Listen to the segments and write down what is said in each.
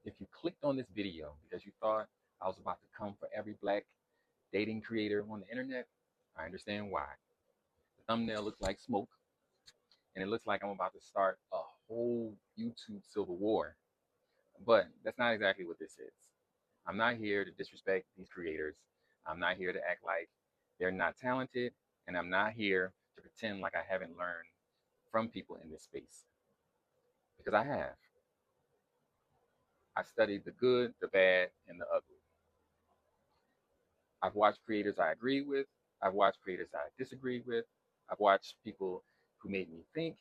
If you clicked on this video because you thought I was about to come for every black dating creator on the internet, I understand why. The thumbnail looks like smoke, and it looks like I'm about to start a whole YouTube civil war. But that's not exactly what this is. I'm not here to disrespect these creators. I'm not here to act like they're not talented, and I'm not here to pretend like I haven't learned from people in this space because I have. I've studied the good, the bad, and the ugly. I've watched creators I agree with. I've watched creators I disagree with. I've watched people who made me think,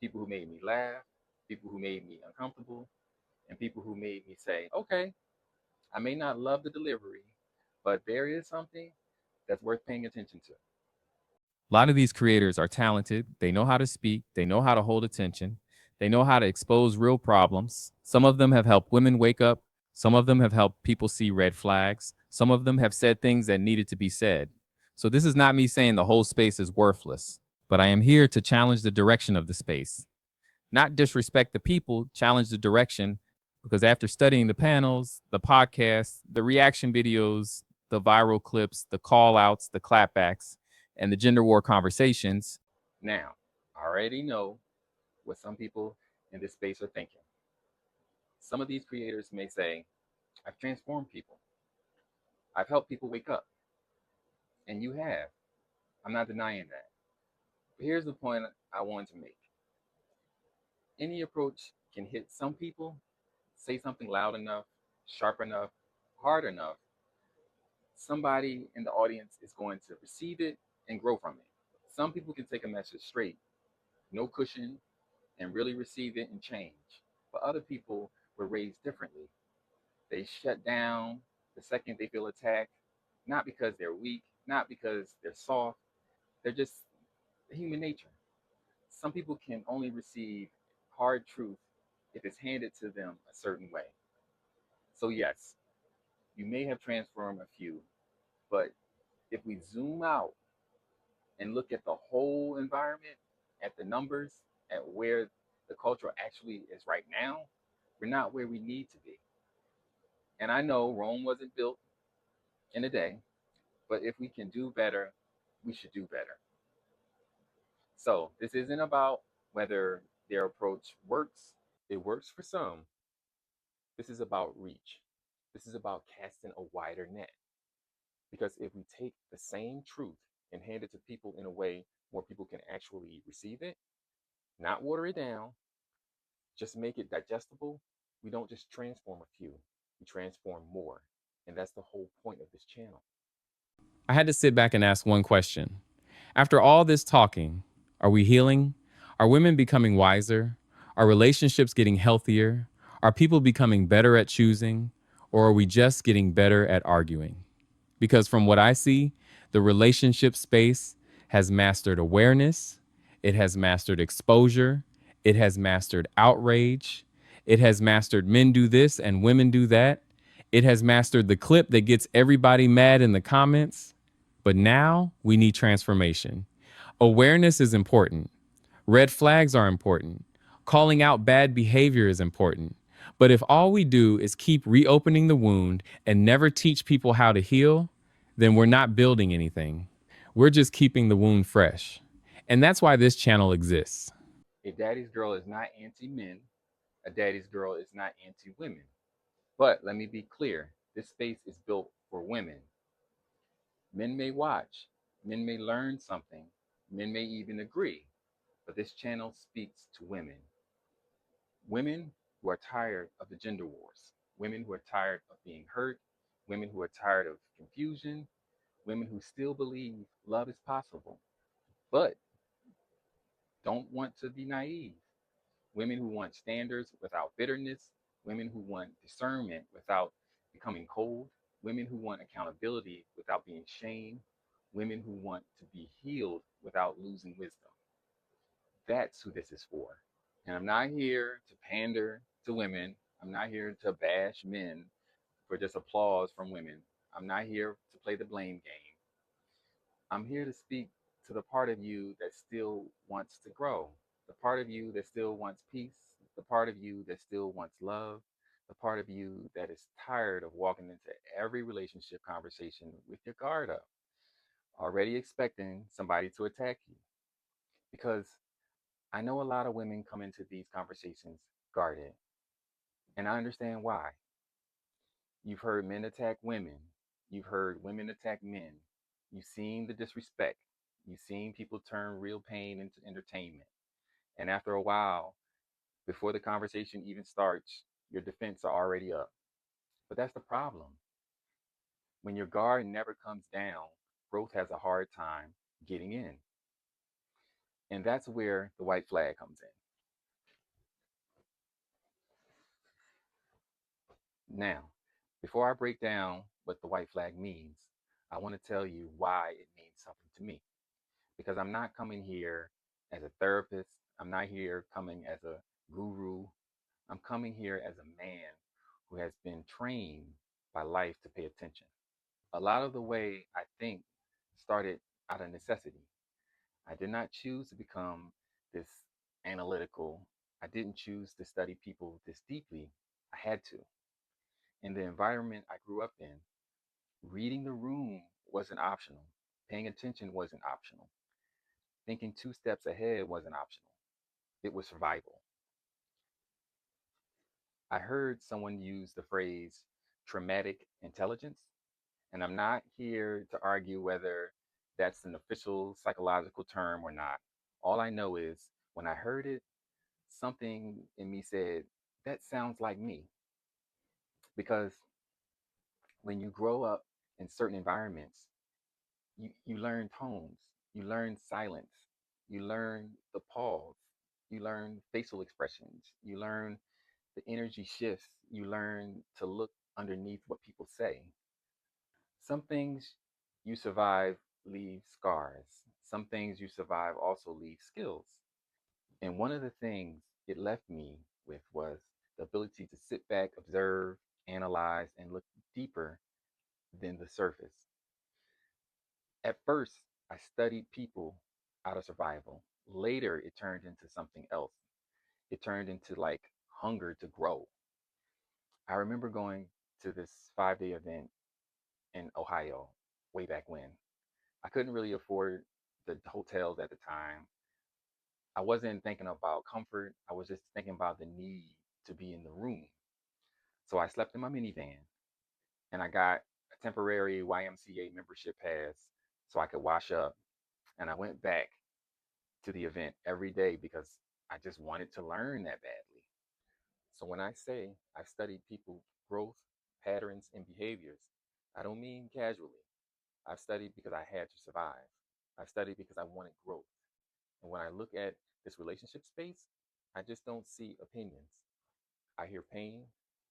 people who made me laugh, people who made me uncomfortable, and people who made me say, okay, I may not love the delivery, but there is something that's worth paying attention to. A lot of these creators are talented. They know how to speak, they know how to hold attention, they know how to expose real problems. Some of them have helped women wake up, some of them have helped people see red flags, some of them have said things that needed to be said. So, this is not me saying the whole space is worthless, but I am here to challenge the direction of the space. Not disrespect the people, challenge the direction, because after studying the panels, the podcasts, the reaction videos, the viral clips, the call outs, the clapbacks, and the gender war conversations. Now, I already know what some people in this space are thinking. Some of these creators may say, I've transformed people, I've helped people wake up, and you have. I'm not denying that. But here's the point I wanted to make. Any approach can hit some people, say something loud enough, sharp enough, hard enough. Somebody in the audience is going to receive it and grow from it. Some people can take a message straight, no cushion, and really receive it and change. But other people were raised differently. They shut down the second they feel attacked, not because they're weak, not because they're soft, they're just human nature. Some people can only receive hard truth if it's handed to them a certain way. So, yes, you may have transformed a few, but if we zoom out and look at the whole environment, at the numbers, at where the culture actually is right now, we're not where we need to be. And I know Rome wasn't built in a day, but if we can do better, we should do better. So this isn't about whether their approach works. It works for some. This is about reach. This is about casting a wider net. Because if we take the same truth and hand it to people in a way where people can actually receive it, not water it down, just make it digestible, we don't just transform a few, we transform more. And that's the whole point of this channel. I had to sit back and ask one question. After all this talking, are we healing? Are women becoming wiser? Are relationships getting healthier? Are people becoming better at choosing? Or are we just getting better at arguing? Because from what I see, the relationship space has mastered awareness, it has mastered exposure, it has mastered outrage, it has mastered men do this and women do that. It has mastered the clip that gets everybody mad in the comments. But now we need transformation. Awareness is important. Red flags are important. Calling out bad behavior is important. But if all we do is keep reopening the wound and never teach people how to heal, then we're not building anything. We're just keeping the wound fresh. And that's why this channel exists. A daddy's girl is not anti men, a daddy's girl is not anti women. But let me be clear, this space is built for women. Men may watch, men may learn something, men may even agree, but this channel speaks to women. Women who are tired of the gender wars, women who are tired of being hurt, women who are tired of confusion, women who still believe love is possible, but don't want to be naive, women who want standards without bitterness, women who want discernment without becoming cold, women who want accountability without being shamed, women who want to be healed without losing wisdom. That's who this is for. And I'm not here to pander to women. I'm not here to bash men for just applause from women. I'm not here to play the blame game. I'm here to speak to the part of you that still wants to grow, the part of you that still wants peace, the part of you that still wants love, the part of you that is tired of walking into every relationship conversation with your guard up, already expecting somebody to attack you. Because I know a lot of women come into these conversations guarded, and I understand why. You've heard men attack women, you've heard women attack men, you've seen the disrespect, you've seen people turn real pain into entertainment. And after a while, before the conversation even starts, your defense are already up. But that's the problem. When your guard never comes down, growth has a hard time getting in. And that's where the white flag comes in. Now, before I break down what the white flag means, I want to tell you why it means something to me. Because I'm not coming here as a therapist, I'm not here coming as a guru, I'm coming here as a man who has been trained by life to pay attention. A lot of the way I think started out of necessity. I did not choose to become this analytical. I didn't choose to study people this deeply. I had to. In the environment I grew up in, reading the room wasn't optional. Paying attention wasn't optional. Thinking two steps ahead wasn't optional. It was survival. I heard someone use the phrase traumatic intelligence, and I'm not here to argue whether that's an official psychological term or not. All I know is when I heard it, something in me said, that sounds like me. Because when you grow up in certain environments, you learn tones, you learn silence, you learn the pause, you learn facial expressions, you learn the energy shifts, you learn to look underneath what people say. Some things you survive leave scars. Some things you survive also leave skills. And one of the things it left me with was the ability to sit back, observe, analyze, and look deeper than the surface. At first, I studied people out of survival. Later, it turned into something else. It turned into like hunger to grow. I remember going to this 5 day event in Ohio way back when. I couldn't really afford the hotels at the time. I wasn't thinking about comfort. I was just thinking about the need to be in the room. So I slept in my minivan and I got a temporary YMCA membership pass so I could wash up. And I went back to the event every day because I just wanted to learn that badly. So when I say I've studied people growth, patterns, and behaviors, I don't mean casually. I've studied because I had to survive. I've studied because I wanted growth. And when I look at this relationship space, I just don't see opinions. I hear pain.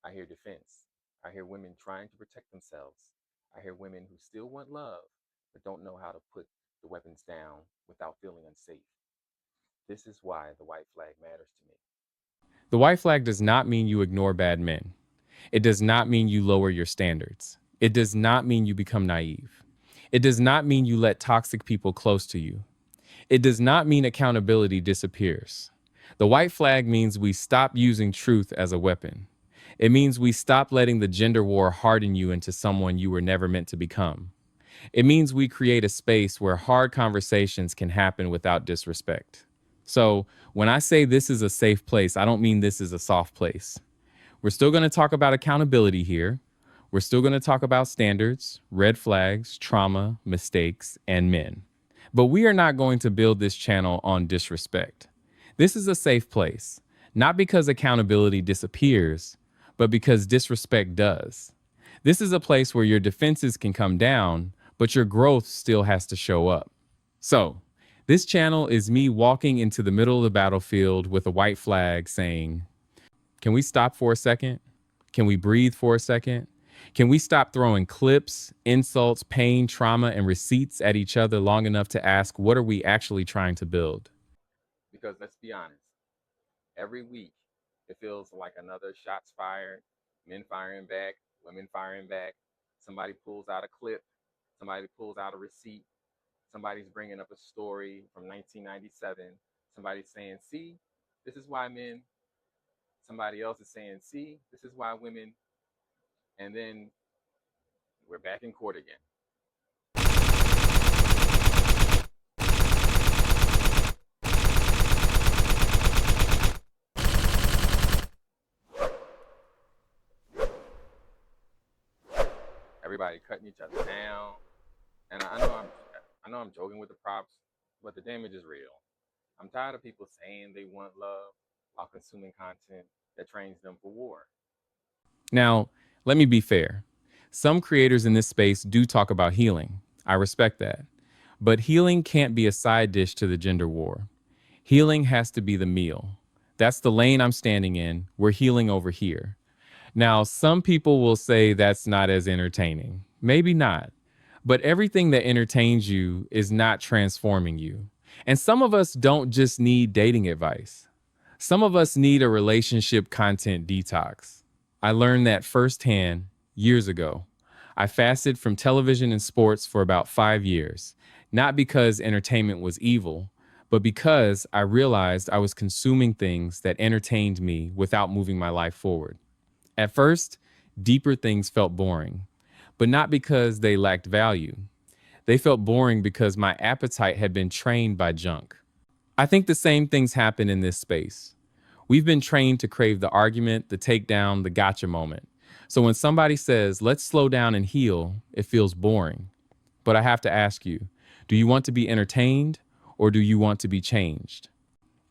I hear defense. I hear women trying to protect themselves. I hear women who still want love, but don't know how to put the weapons down without feeling unsafe. This is why the white flag matters to me. The white flag does not mean you ignore bad men. It does not mean you lower your standards. It does not mean you become naive. It does not mean you let toxic people close to you. It does not mean accountability disappears. The white flag means we stop using truth as a weapon. It means we stop letting the gender war harden you into someone you were never meant to become. It means we create a space where hard conversations can happen without disrespect. So, when I say this is a safe place, I don't mean this is a soft place. We're still going to talk about accountability here. We're still going to talk about standards, red flags, trauma, mistakes, and men. But we are not going to build this channel on disrespect. This is a safe place, not because accountability disappears, but because disrespect does. This is a place where your defenses can come down, but your growth still has to show up. So, this channel is me walking into the middle of the battlefield with a white flag saying, can we stop for a second? Can we breathe for a second? Can we stop throwing clips, insults, pain, trauma, and receipts at each other long enough to ask, what are we actually trying to build? Because let's be honest, every week it feels like another shots fired, men firing back, women firing back. Somebody pulls out a clip, somebody pulls out a receipt, somebody's bringing up a story from 1997, somebody's saying, see, this is why men, Somebody else is saying, see, this is why women, and then we're back in court again. Everybody cutting each other down. And I know I'm joking with the props, but the damage is real. I'm tired of people saying they want love while consuming content that trains them for war. Now, let me be fair. Some creators in this space do talk about healing. I respect that. But healing can't be a side dish to the gender war. Healing has to be the meal. That's the lane I'm standing in. We're healing over here. Now, some people will say that's not as entertaining. Maybe not. But everything that entertains you is not transforming you. And some of us don't just need dating advice. Some of us need a relationship content detox. I learned that firsthand years ago. I fasted from television and sports for about 5 years, not because entertainment was evil, but because I realized I was consuming things that entertained me without moving my life forward. At first, deeper things felt boring, but not because they lacked value. They felt boring because my appetite had been trained by junk. I think the same things happen in this space. We've been trained to crave the argument, the takedown, the gotcha moment. So when somebody says, let's slow down and heal, it feels boring. But I have to ask you, do you want to be entertained or do you want to be changed?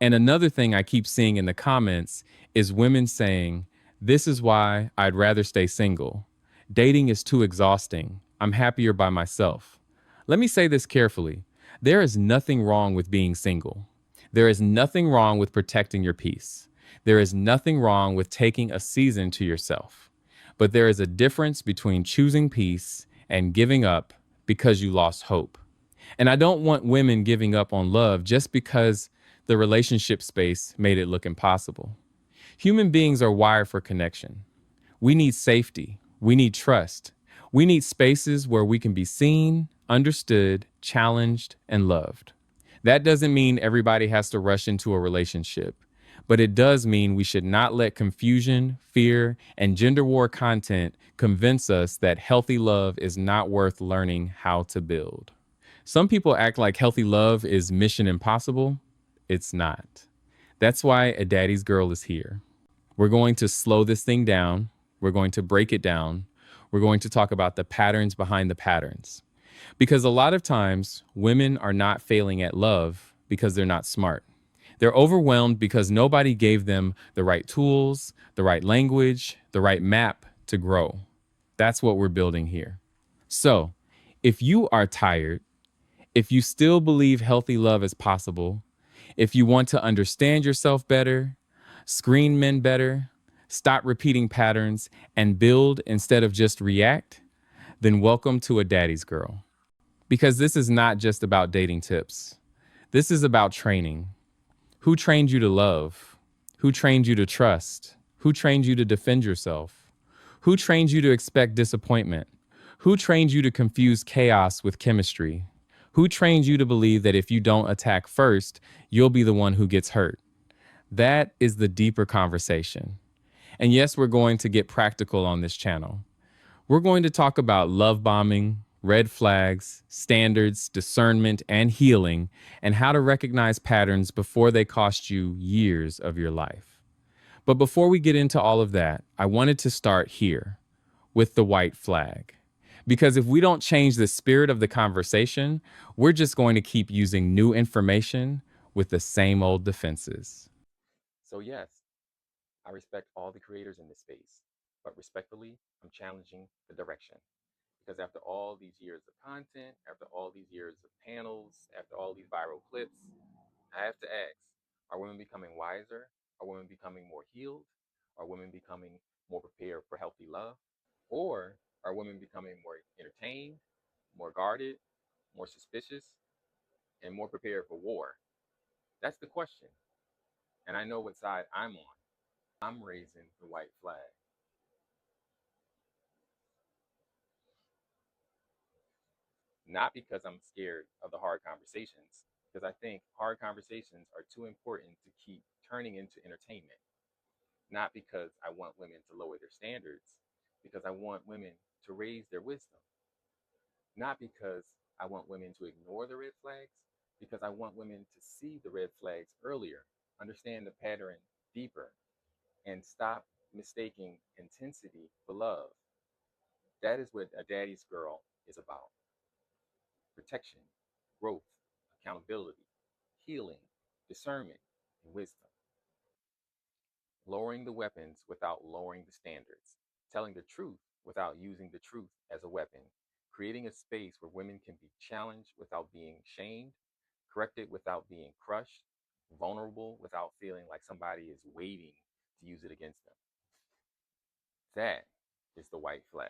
And another thing I keep seeing in the comments is women saying, this is why I'd rather stay single. Dating is too exhausting. I'm happier by myself. Let me say this carefully. There is nothing wrong with being single. There is nothing wrong with protecting your peace. There is nothing wrong with taking a season to yourself. But there is a difference between choosing peace and giving up because you lost hope. And I don't want women giving up on love just because the relationship space made it look impossible. Human beings are wired for connection. We need safety. We need trust. We need spaces where we can be seen, understood, challenged, and loved. That doesn't mean everybody has to rush into a relationship, but it does mean we should not let confusion, fear, and gender war content convince us that healthy love is not worth learning how to build. Some people act like healthy love is mission impossible. It's not. That's why A Daddy's Girl is here. We're going to slow this thing down. We're going to break it down. We're going to talk about the patterns behind the patterns. Because a lot of times, women are not failing at love because they're not smart. They're overwhelmed because nobody gave them the right tools, the right language, the right map to grow. That's what we're building here. So, if you are tired, if you still believe healthy love is possible, if you want to understand yourself better, screen men better, stop repeating patterns, and build instead of just react, then welcome to A Daddy's Girl. Because this is not just about dating tips. This is about training. Who trained you to love? Who trained you to trust? Who trained you to defend yourself? Who trained you to expect disappointment? Who trained you to confuse chaos with chemistry? Who trained you to believe that if you don't attack first, you'll be the one who gets hurt? That is the deeper conversation. And yes, we're going to get practical on this channel. We're going to talk about love bombing, red flags, standards, discernment, and healing, and how to recognize patterns before they cost you years of your life. But before we get into all of that, I wanted to start here with the white flag. Because if we don't change the spirit of the conversation, we're just going to keep using new information with the same old defenses. So, yes, I respect all the creators in this space, but respectfully, I'm challenging the direction. Because after all these years of content, after all these years of panels, after all these viral clips, I have to ask, are women becoming wiser? Are women becoming more healed? Are women becoming more prepared for healthy love? Or are women becoming more entertained, more guarded, more suspicious, and more prepared for war? That's the question. And I know what side I'm on. I'm raising the white flag. Not because I'm scared of the hard conversations, because I think hard conversations are too important to keep turning into entertainment. not because I want women to lower their standards, because I want women to raise their wisdom, not because I want women to ignore the red flags, because I want women to see the red flags earlier, understand the pattern deeper, and stop mistaking intensity for love. That is what a daddy's girl is about: protection, growth, accountability, healing, discernment, and wisdom. Lowering the weapons without lowering the standards, telling the truth without using the truth as a weapon, creating a space where women can be challenged without being shamed, corrected without being crushed, vulnerable without feeling like somebody is waiting to use it against them. That is the white flag.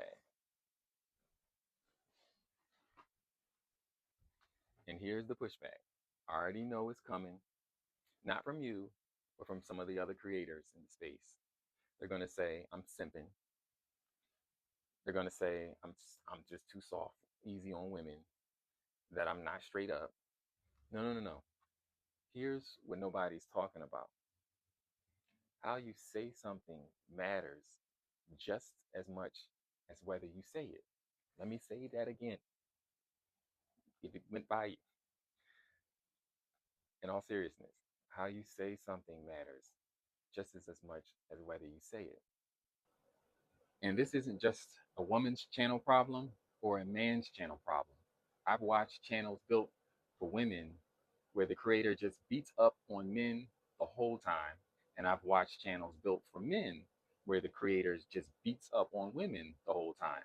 And here's the pushback. I already know it's coming, not from you, but from some of the other creators in the space. They're going to say, I'm simping. They're going to say, I'm just too soft, easy on women, that I'm not straight up. No, no, no, no. Here's what nobody's talking about: how you say something matters just as much as whether you say it. Let me say that again. If it went by you, in all seriousness, how you say something matters just as much as whether you say it. And this isn't just a woman's channel problem or a man's channel problem. I've watched channels built for women where the creator just beats up on men the whole time. And I've watched channels built for men where the creators just beats up on women the whole time.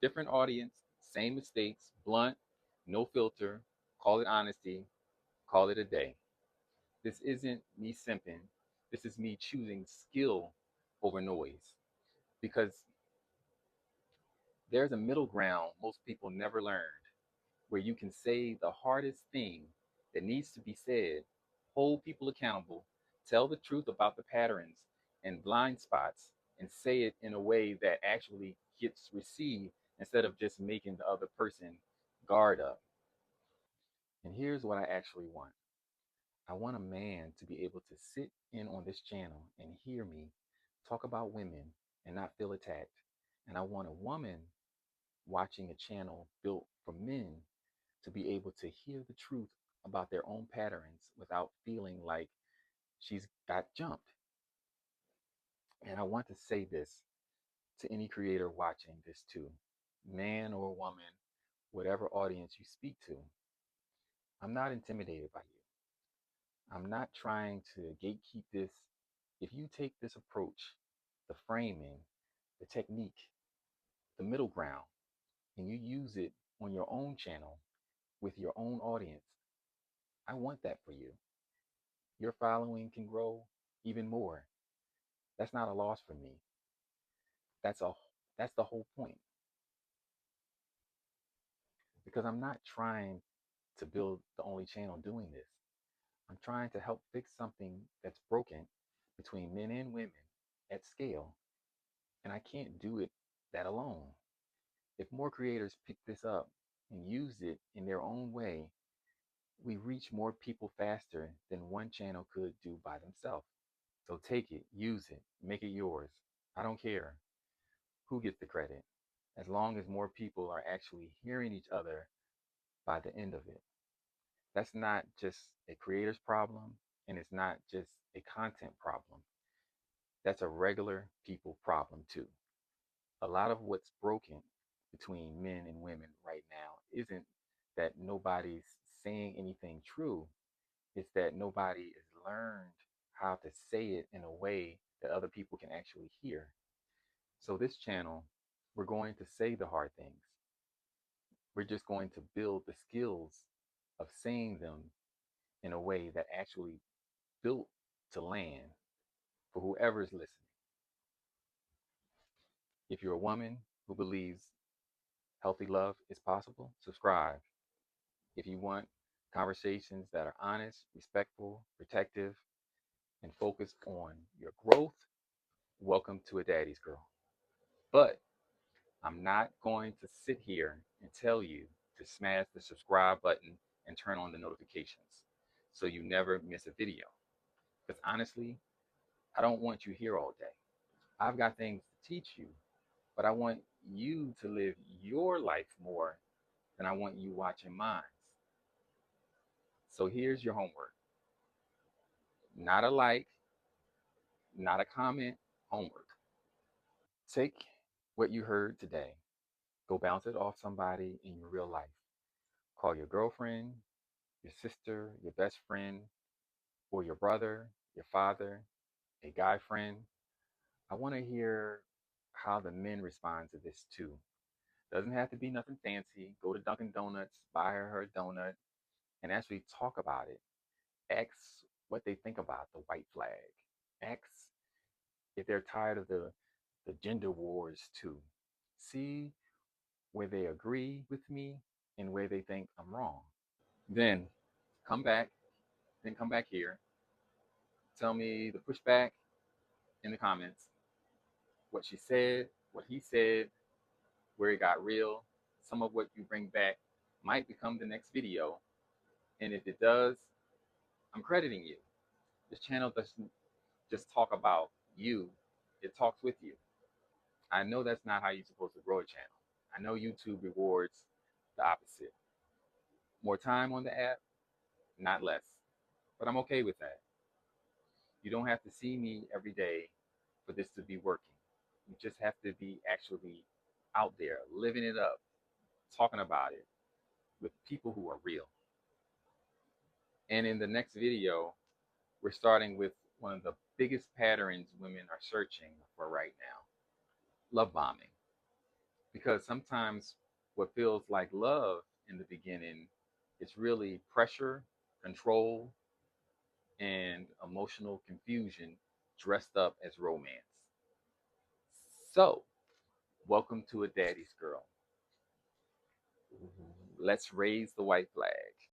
Different audience, same mistakes, blunt, no filter, call it honesty, call it a day. This isn't me simping. This is me choosing skill over noise, because there's a middle ground most people never learned, where you can say the hardest thing that needs to be said, hold people accountable, tell the truth about the patterns and blind spots, and say it in a way that actually gets received instead of just making the other person guard up. And here's what I actually want: I want a man to be able to sit in on this channel and hear me talk about women and not feel attacked. And I want a woman watching a channel built for men to be able to hear the truth about their own patterns without feeling like she's got jumped. And I want to say this to any creator watching this too, man or woman, whatever audience you speak to. I'm not intimidated by you. I'm not trying to gatekeep this. If you take this approach, the framing, the technique, the middle ground, and you use it on your own channel with your own audience, I want that for you. Your following can grow even more. That's not a loss for me. That's a that's the whole point. Because I'm not trying to build the only channel doing this. I'm trying to help fix something that's broken between men and women at scale, and I can't do it that alone. If more creators pick this up and use it in their own way, we reach more people faster than one channel could do by themselves. So take it, use it, make it yours. I don't care who gets the credit, as long as more people are actually hearing each other by the end of it. That's not just a creator's problem, and it's not just a content problem. That's a regular people problem too. A lot of what's broken between men and women right now isn't that nobody's saying anything true, it's that nobody has learned how to say it in a way that other people can actually hear. So, this channel, we're going to say the hard things. We're just going to build the skills of saying them in a way that actually built to land for whoever's listening. If you're a woman who believes healthy love is possible, subscribe. If you want conversations that are honest, respectful, protective, and focused on your growth, welcome to A Daddy's Girl. But I'm not going to sit here and tell you to smash the subscribe button and turn on the notifications so you never miss a video. Because honestly, I don't want you here all day. I've got things to teach you, but I want you to live your life more than I want you watching mine. So here's your homework: not a like, not a comment, homework. Take what you heard today, go bounce it off somebody in your real life. Call your girlfriend, your sister, your best friend, or your brother, your father, a guy friend. I want to hear how the men respond to this too. Doesn't have to be nothing fancy. Go to Dunkin' Donuts, buy her a donut, and actually talk about it. X what they think about the white flag. X if they're tired of the gender wars too. See where they agree with me and where they think I'm wrong. Then come back, then come back here. Tell me the pushback in the comments, what she said, what he said, where it got real. Some of what you bring back might become the next video. And if it does, I'm crediting you. This channel doesn't just talk about you, it talks with you. I know that's not how you're supposed to grow a channel. I know YouTube rewards the opposite: more time on the app, not less. But I'm okay with that. You don't have to see me every day for this to be working. You just have to be actually out there, living it up, talking about it with people who are real. And in the next video, we're starting with one of the biggest patterns women are searching for right now: love bombing. Because sometimes what feels like love in the beginning is really pressure, control, and emotional confusion dressed up as romance. So, welcome to A Daddy's Girl. Let's raise the white flag.